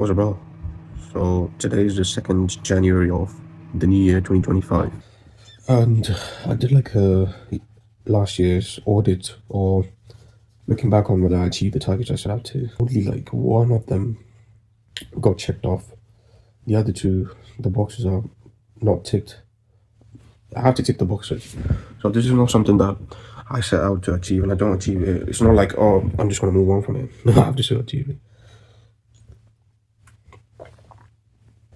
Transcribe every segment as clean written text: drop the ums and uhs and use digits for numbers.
What's up, bro? So today is the 2nd January of the new year 2025. And I did like a last year's audit or looking back on whether I achieved the targets I set out to. Only like one of them got checked off. The other two, the boxes are not ticked. I have to tick the boxes. So this is not something that I set out to achieve and I don't achieve it. It's not like, oh, I'm just going to move on from it. No, I have to still achieve it.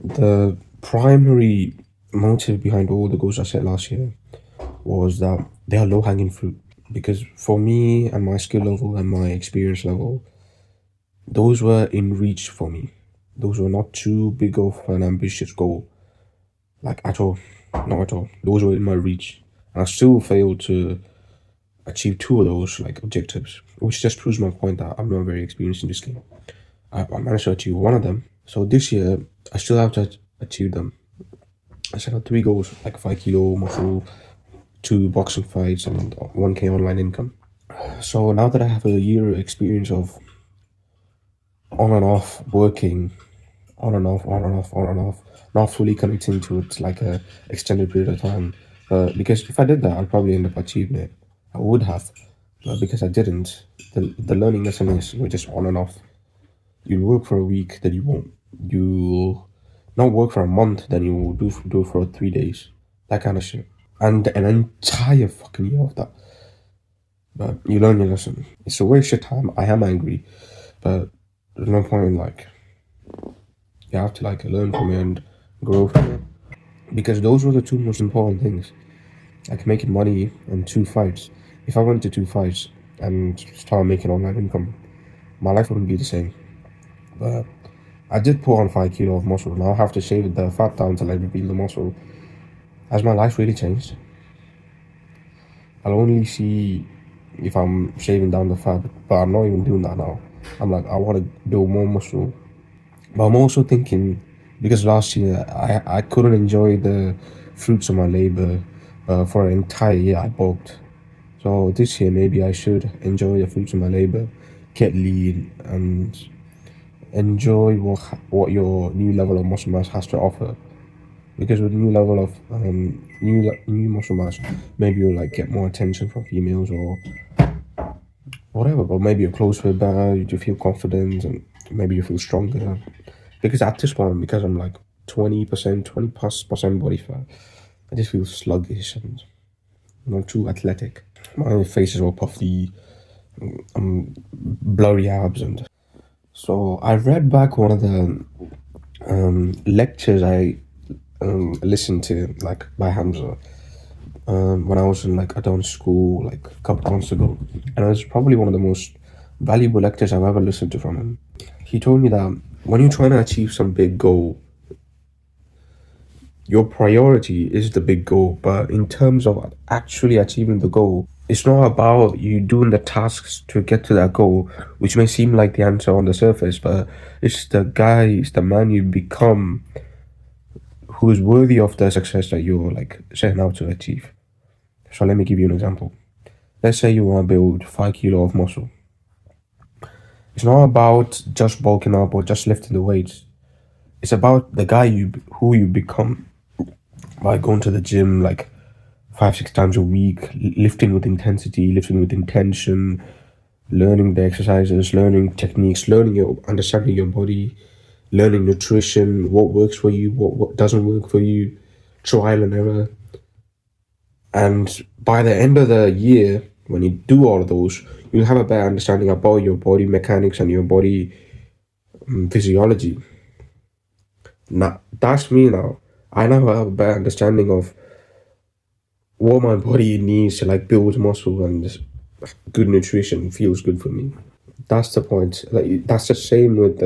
The primary motive behind all the goals I set last year was that they are low hanging fruit. Because for me and my skill level and my experience level, those were in reach for me. Those were not too big of an ambitious goal, like at all. Not at all. Those were in my reach. And I still failed to achieve two of those like objectives, which just proves my point that I'm not very experienced in this game. I managed to achieve one of them. So this year, I still have to achieve them. I set out three goals, like 5 kilo muscle, 2 boxing fights, and 1K online income. So now that I have a year experience of on and off working, on and off, on and off, on and off, not fully committing to it like a extended period of time. Because if I did that, I'd probably end up achieving it. I would have, but because I didn't, the learning lesson is you're just on and off. You work for a week, then you won't. You'll not work for a month, then you will do it for 3 days. That kind of shit. And an entire fucking year of that. But you learn your lesson. It's a waste of time. I am angry, but there's no point in like you have to like learn from it and grow from it. Because those were the two most important things. Like making money and 2 fights. If I went to 2 fights and started making online income, my life wouldn't be the same. But I did put on 5 kilo of muscle. Now I have to shave the fat down to like reveal the muscle. Has my life really changed? I'll only see if I'm shaving down the fat, but I'm not even doing that now. I'm like, I want to build more muscle. But I'm also thinking, because last year I couldn't enjoy the fruits of my labor for an entire year. I bulked. So this year maybe I should enjoy the fruits of my labor, get lean, and enjoy what your new level of muscle mass has to offer. Because with new level of new muscle mass, maybe you'll like get more attention from females or whatever. But maybe your clothes fit better, you feel confident, and maybe you feel stronger. Because at this point, because I'm like 20%, 20+% body fat, I just feel sluggish and not too athletic. My face is all puffy, blurry abs, and so I read back one of the lectures I listened to, like by Hamza, when I was in like adult school, like a couple months ago, and it was probably one of the most valuable lectures I've ever listened to from him. He told me that when you're trying to achieve some big goal, your priority is the big goal, but in terms of actually achieving the goal, it's not about you doing the tasks to get to that goal, which may seem like the answer on the surface, but it's the man you become who is worthy of the success that you're like setting out to achieve. So let me give you an example. Let's say you want to build 5 kilo of muscle. It's not about just bulking up or just lifting the weights. It's about the guy who you become by going to the gym like 5-6 times a week, lifting with intensity, lifting with intention, learning the exercises, learning techniques, understanding your body, learning nutrition, what works for you, what doesn't work for you, trial and error. And by the end of the year, when you do all of those, you'll have a better understanding about your body mechanics and your body physiology. Now, that's me now. I now have a better understanding of what my body needs to like build muscle, and good nutrition feels good for me. That's the point. Like that's the same with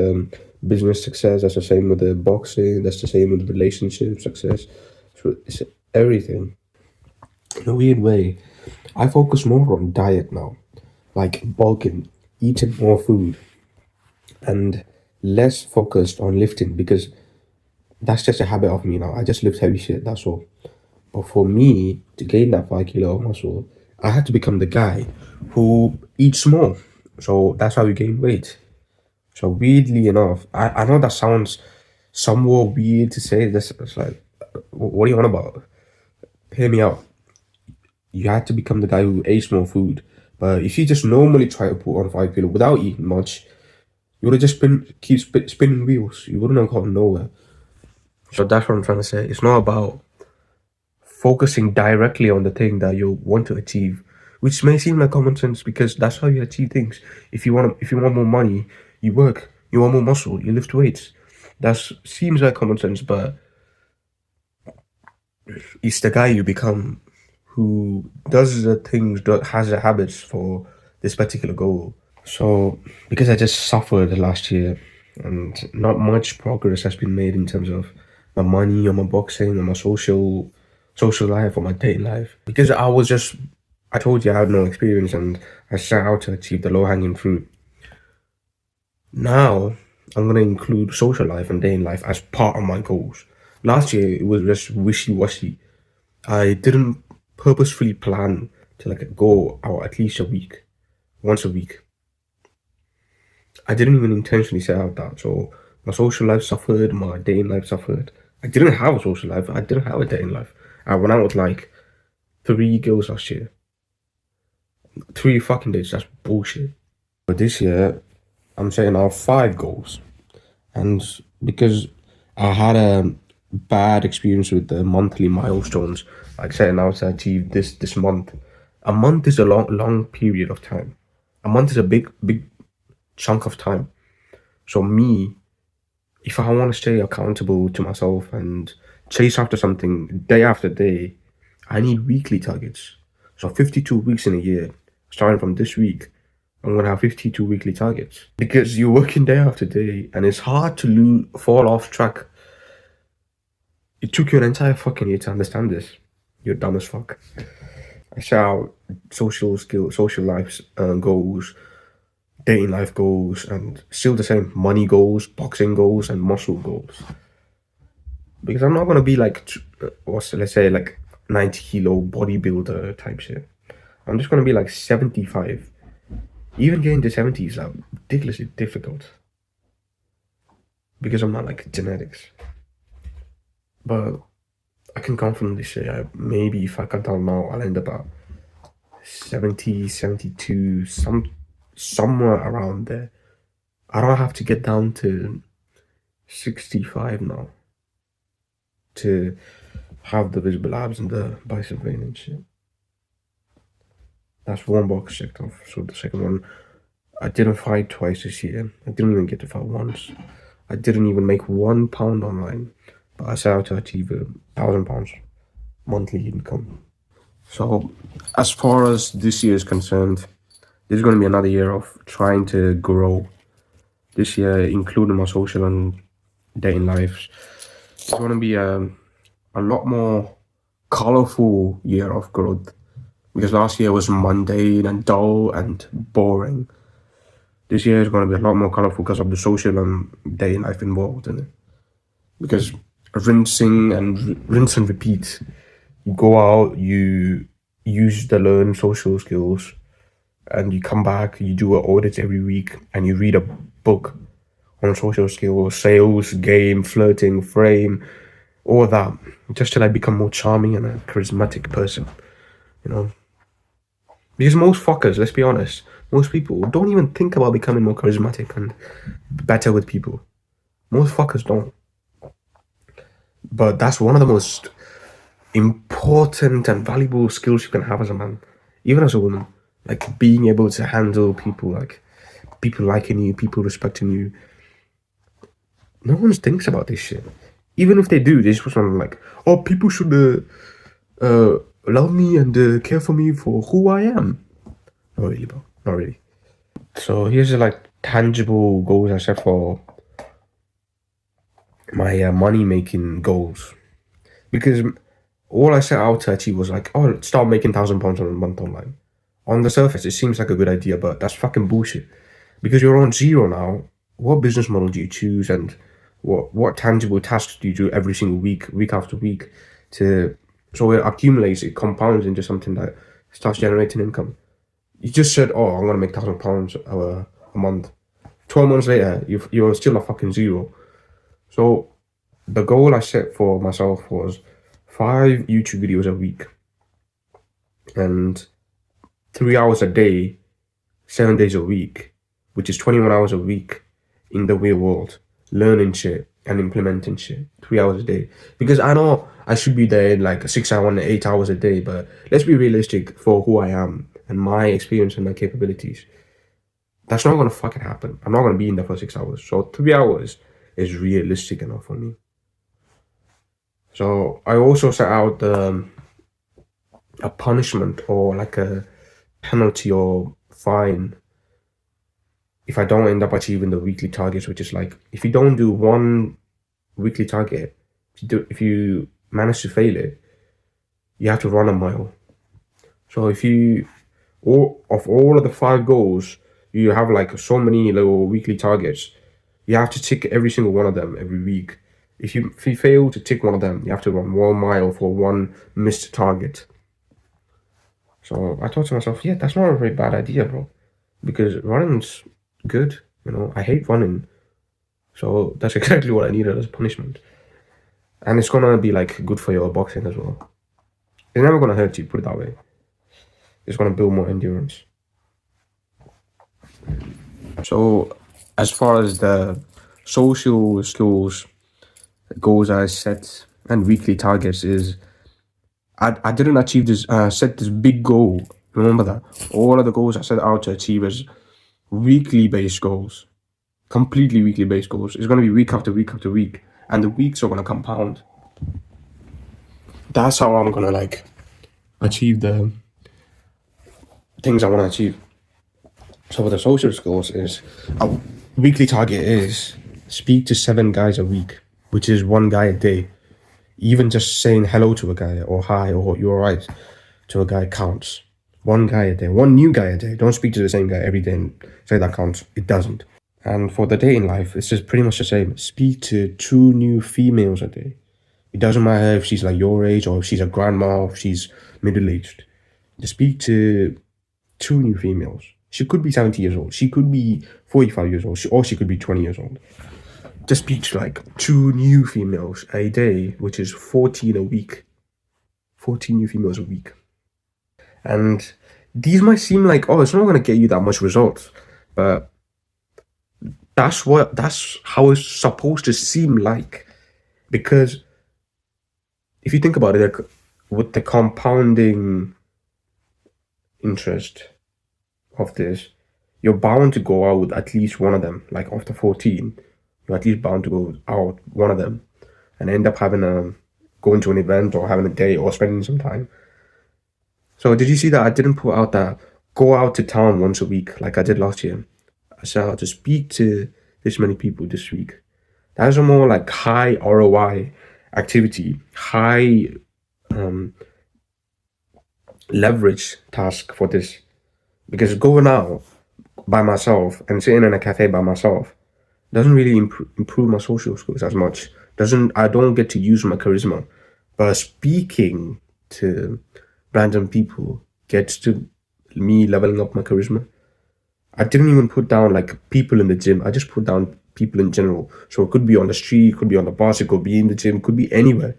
business success. That's the same with the boxing. That's the same with relationship success. So it's everything. In a weird way, I focus more on diet now, like bulking, eating more food, and less focused on lifting because that's just a habit of me now. I just lift heavy shit. That's all. But for me to gain that 5 kilo of muscle, I had to become the guy who eats more. So that's how you gain weight. So weirdly enough, I know that sounds somewhat weird to say this. It's like, what are you on about? Hear me out. You had to become the guy who ate more food. But if you just normally try to put on 5 kilo without eating much, you would have just spinning wheels. You wouldn't have gotten nowhere. So that's what I'm trying to say. It's not about focusing directly on the thing that you want to achieve, which may seem like common sense because that's how you achieve things. If you want more money, you work. You want more muscle, you lift weights. That seems like common sense, but it's the guy you become who does the things, that has the habits for this particular goal. So because I just suffered last year and not much progress has been made in terms of my money or my boxing or my social life or my dating life. Because I told you I had no experience and I set out to achieve the low hanging fruit. Now I'm gonna include social life and dating life as part of my goals. Last year it was just wishy washy. I didn't purposefully plan to like go out at least a week, once a week. I didn't even intentionally set out that. So my social life suffered, my dating life suffered. I didn't have a social life. I didn't have a dating life. I went out with like 3 girls last year. 3 fucking days. That's bullshit. But this year, I'm setting out 5 goals. And because I had a bad experience with the monthly milestones, like setting out to achieve this month. A month is a long period of time. A month is a big chunk of time. So me, if I want to stay accountable to myself and chase after something day after day, I need weekly targets. So 52 weeks in a year, starting from this week, I'm gonna have 52 weekly targets because you're working day after day, and it's hard to fall off track. It took you an entire fucking year to understand this. You're dumb as fuck. I set out social life goals, dating life goals, and still the same money goals, boxing goals, and muscle goals. Because I'm not gonna be like, let's say like 90 kilo bodybuilder type shit. I'm just gonna be like 75. Even getting to 70 is like ridiculously difficult because I'm not like genetics. But I can confidently say maybe if I cut down now, I'll end up at 70, 72, somewhere around there. I don't have to get down to 65 now to have the visible abs and the bicep vein and shit. That's one box checked off. So the second one, I didn't fight twice this year. I didn't even get to fight once. I didn't even make £1 online, but I set out to achieve £1,000 monthly income. So, as far as this year is concerned, this is going to be another year of trying to grow. This year, including my social and dating lives, it's going to be a lot more colorful year of growth because last year was mundane and dull and boring. This year is going to be a lot more colorful because of the social and dating life involved in it. Because rinse and repeat. You go out, you use the learned social skills, and you come back, you do an audit every week, and you read a book on social skills, sales, game, flirting, frame, all that, just to like become more charming and a charismatic person, you know. Because most fuckers, let's be honest, most people don't even think about becoming more charismatic and better with people. Most fuckers don't. But that's one of the most important and valuable skills you can have as a man, even as a woman. Like being able to handle people, like people liking you, people respecting you. No one thinks about this shit. Even if they do, they just want like, oh, people should love me and care for me for who I am. Not really, bro. Not really. So here's the like tangible goals I set for my money making goals, because all I set out to achieve was like, oh, start making £1,000 a month online. On the surface, it seems like a good idea, but that's fucking bullshit. Because you're on zero now. What business model do you choose, and what tangible tasks do you do every single week after week, so it accumulates, it compounds into something that starts generating income. You just said, oh, I'm gonna make £1,000 a month. 12 months later, you're still a fucking zero. So the goal I set for myself was 5 YouTube videos a week and 3 hours a day, 7 days a week, which is 21 hours a week in the real world, learning shit and implementing shit 3 hours a day. Because I know I should be there in like 6 hours and 8 hours a day, but let's be realistic for who I am and my experience and my capabilities. That's not gonna fucking happen. I'm not gonna be in there for 6 hours. So 3 hours is realistic enough for me. So I also set out a punishment or like a penalty or fine if I don't end up achieving the weekly targets, which is like if you don't do one weekly target, if you manage to fail it, you have to run a mile. So if you all of the 5 goals, you have like so many little weekly targets. You have to tick every single one of them every week. If you fail to tick one of them, you have to run 1 mile for one missed target. So I thought to myself, yeah, that's not a very bad idea, bro. Because running's good, you know. I hate running. So that's exactly what I needed as punishment. And it's gonna be like good for your boxing as well. It's never gonna hurt you, put it that way. It's gonna build more endurance. So as far as the social skills goals I set and weekly targets is I didn't achieve this set this big goal. Remember that. All of the goals I set out to achieve is weekly based goals. Completely weekly based goals. It's gonna be week after week after week. And the weeks are gonna compound. That's how I'm gonna like achieve the things I wanna achieve. So for the social skills is a weekly target is speak to 7 guys a week, which is 1 guy a day. Even just saying hello to a guy or hi or you're right to a guy counts. 1 guy a day, 1 new guy a day. Don't speak to the same guy every day and say that counts. It doesn't. And for the dating life, it's just pretty much the same. Speak to 2 new females a day. It doesn't matter if she's like your age or if she's a grandma or if she's middle-aged. Just speak to 2 new females. She could be 70 years old. She could be 45 years old. Or she could be 20 years old. Just speak to like 2 new females a day, which is 14 a week. 14 new females a week. And these might seem like, oh, it's not going to get you that much results. But that's how it's supposed to seem like. Because if you think about it, like, with the compounding interest of this, you're bound to go out with at least one of them. Like after 14, you're at least bound to go out one of them and end up having going to an event or having a date or spending some time. So did you see that I didn't put out that go out to town once a week like I did last year? I said out to speak to this many people this week. That's a more like high ROI activity, high leverage task for this. Because going out by myself and sitting in a cafe by myself doesn't really improve my social skills as much. I don't get to use my charisma. But speaking to random people gets to me leveling up my charisma. I didn't even put down like people in the gym. I just put down people in general. So it could be on the street, it could be on the bus, it could be in the gym, it could be anywhere.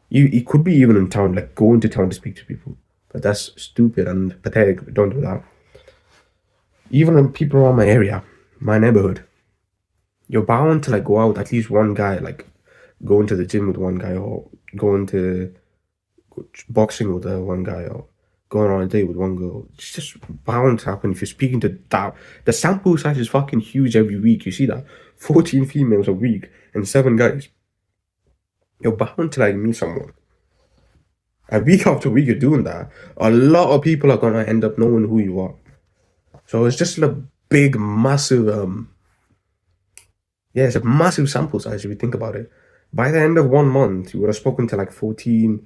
It could be even in town, like going to town to speak to people. But that's stupid and pathetic. Don't do that. Even when people around my area, my neighborhood, you're bound to like go out with at least one guy, like going to the gym with one guy or going to boxing with one guy or going on a date with one girl. It's just bound to happen if you're speaking to that. The sample size is fucking huge every week. You see that? 14 females a week and 7 guys. You're bound to like meet someone. And week after week you're doing that, a lot of people are gonna end up knowing who you are. So it's just a big, massive, it's a massive sample size if you think about it. By the end of 1 month, you would have spoken to like 14,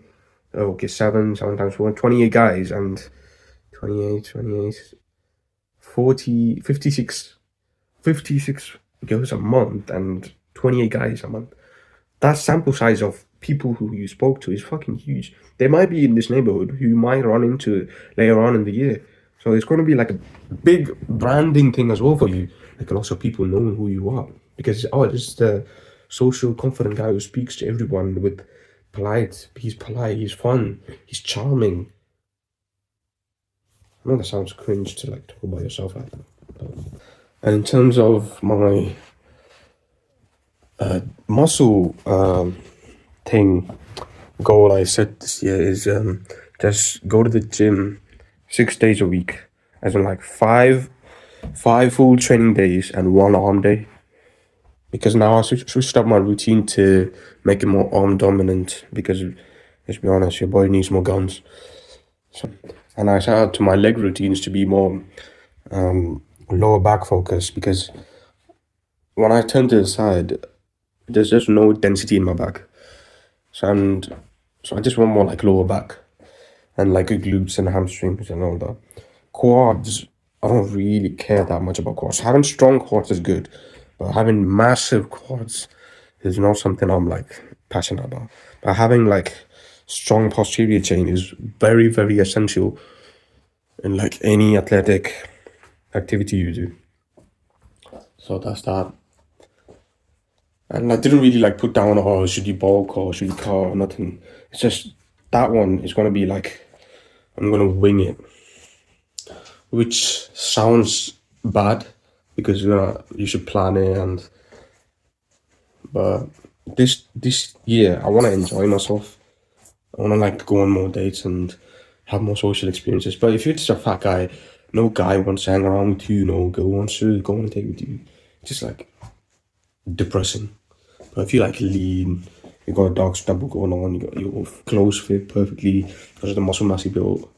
7 times 4, 28 guys and 28, 40, 56 girls a month and 28 guys a month. That sample size of people who you spoke to is fucking huge. They might be in this neighborhood who you might run into later on in the year. So it's going to be like a big branding thing as well for you. like lots of people knowing who you are, because this is the social confident guy who speaks to everyone with polite, he's fun, he's charming. I know that sounds cringe to like talk about yourself like that. And in terms of my muscle thing goal I set this year is just go to the gym 6 days a week, as in like five full training days and one arm day. Because now I switched up my routine to make it more arm dominant. Because let's be honest, your body needs more guns. So, and I set out to my leg routines to be more lower back focused, because when I turn to the side, there's just no density in my back. So I just want more like lower back and like glutes and hamstrings and all that. Quads, I don't really care that much about quads. Having strong quads is good, but having massive quads is not something I'm like passionate about. But having like strong posterior chain is very, very essential in like any athletic activity you do. So that's that. And I didn't really like put down, oh, should you bulk or should you cut or nothing. It's just that one is gonna be like, I'm gonna wing it, which sounds bad because you should plan it. But this year I want to enjoy myself. I want to like go on more dates and have more social experiences. But if you're just a fat guy, no guy wants to hang around with you, no girl wants to go on a date with you. It's just like depressing. But if you like lean, you got a dog stubble going on, you got your clothes fit perfectly because of the muscle mass you built,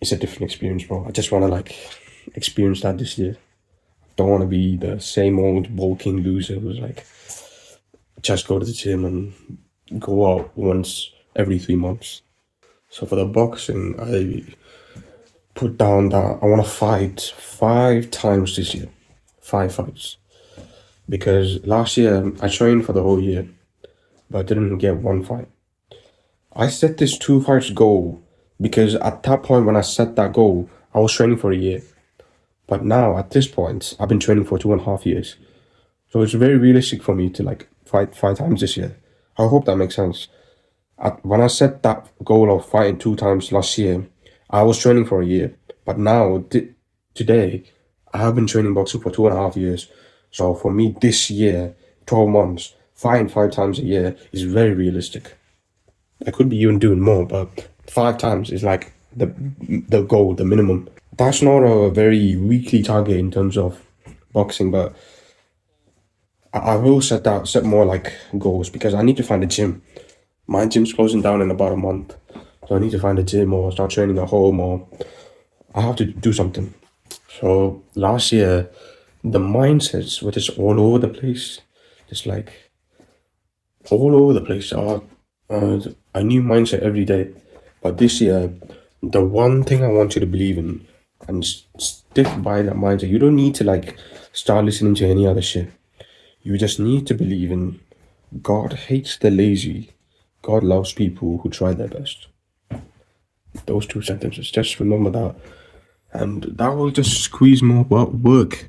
it's a different experience, bro. I just want to like experience that this year. Don't want to be the same old bulking loser who's like just go to the gym and go out once every 3 months. So for the boxing, I put down that I want to fight 5 times this year. 5 fights. Because last year I trained for the whole year, but I didn't get one fight. I set this 2 fights goal because at that point when I set that goal, I was training for a year. But now at this point, I've been training for 2.5 years. So it's very realistic for me to like fight 5 times this year. I hope that makes sense. When I set that goal of fighting 2 times last year, I was training for a year. But now, today, I have been training boxing for 2.5 years. So for me, this year, 12 months, fighting 5 times a year is very realistic. I could be even doing more, but 5 times is like the goal, the minimum. That's not a very weekly target in terms of boxing, but I will set more like goals because I need to find a gym. My gym's closing down in about a month, so I need to find a gym or start training at home, or I have to do something. So last year, the mindsets were just all over the place, just like all over the place. A new mindset every day. But this year, the one thing I want you to believe in and stick by that mindset. You don't need to like start listening to any other shit. You just need to believe in God hates the lazy. God loves people who try their best. Those 2 sentences. Just remember that. And that will just squeeze more work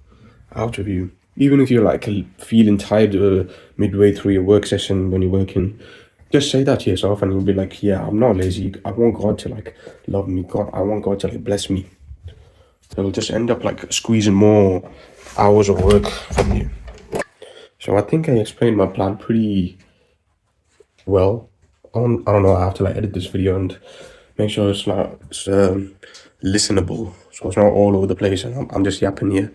out of you. Even if you're like feeling tired midway through your work session when you're working, just say that to yourself and you'll be like, yeah, I'm not lazy. I want God to like love me. I want God to like bless me. It'll just end up like squeezing more hours of work from you. So I think I explained my plan pretty well. I don't know, I have to like edit this video and make sure it's listenable, so it's not all over the place and I'm just yapping here.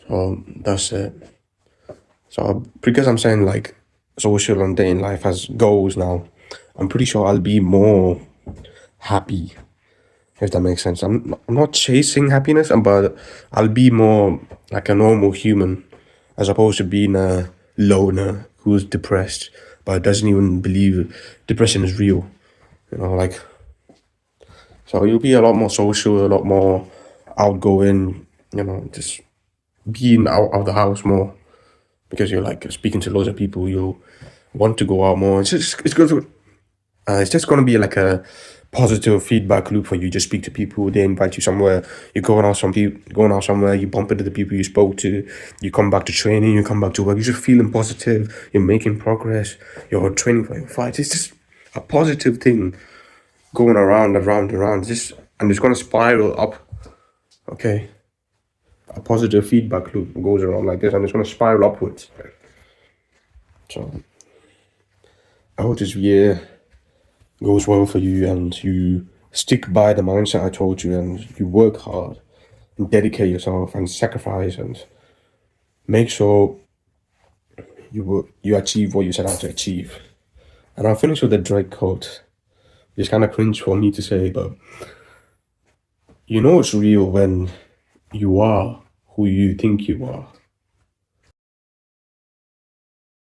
So that's it. So because I'm saying like social and dating life has goals now, I'm pretty sure I'll be more happy, if that makes sense. I'm not chasing happiness, but I'll be more like a normal human as opposed to being a loner who's depressed but doesn't even believe depression is real. Like, so you'll be a lot more social, a lot more outgoing, just being out of the house more because you're like speaking to loads of people. You'll want to go out more. It's good. It's just gonna be like a positive feedback loop for you. Just speak to people, they invite you somewhere, you go out some people, going out somewhere, you bump into the people you spoke to, you come back to training, you come back to work, you're just feeling positive, you're making progress, you're training for your fights. It's just a positive thing going around, around, around. Just and it's gonna spiral up. Okay, a positive feedback loop goes around like this, and it's gonna spiral upwards. So I hope this year goes well for you and you stick by the mindset I told you and you work hard and dedicate yourself and sacrifice and make sure you achieve what you set out to achieve. And I'll finish with the Drake quote. It's kind of cringe for me to say, but you know it's real when you are who you think you are.